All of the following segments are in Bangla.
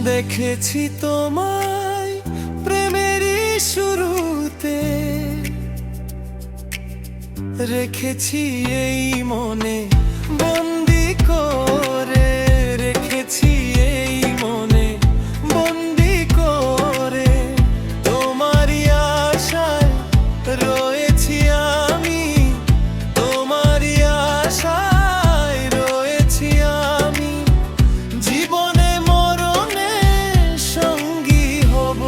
দেখেছি তোমায় প্রেমেরই শুরুতে, রেখেছি এই মনে বন্দি করে, রেখেছি এই মনে বন্দি করে। তোমারই আশায় রয়েছি আমি, তোমারই আশায় রয়েছি আমি। জীবনে মরণে সঙ্গী হব।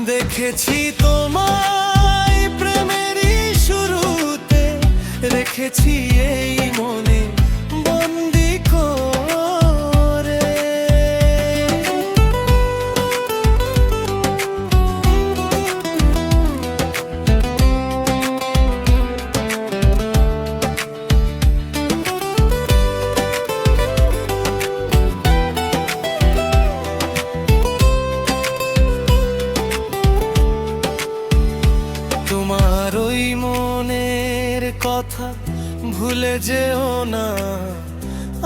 দেখেছি তোমায় প্রেমেরই শুরুতে, রেখেছি এই মনে বন্দি করে। তোমার ওই মনের কথা ভুলে যেও না,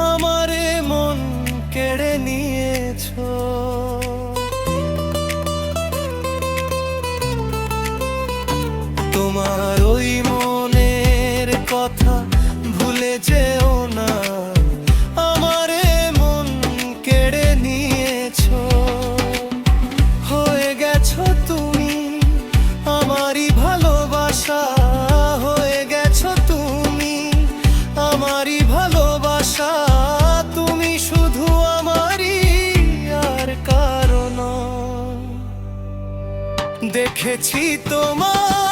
আমারে মন কেড়ে নিয়েছো। তোমার ওই মনের কথা ভুলে যেও না, আমারে মন কেড়ে নিয়েছো। হয়ে গেছো তুমি আমারই ভালোবাসা, হয়ে গেছো তুমি আমারই ভালোবাসা। তুমি শুধু আমারই, আর কারো নও। দেখেছি তোমার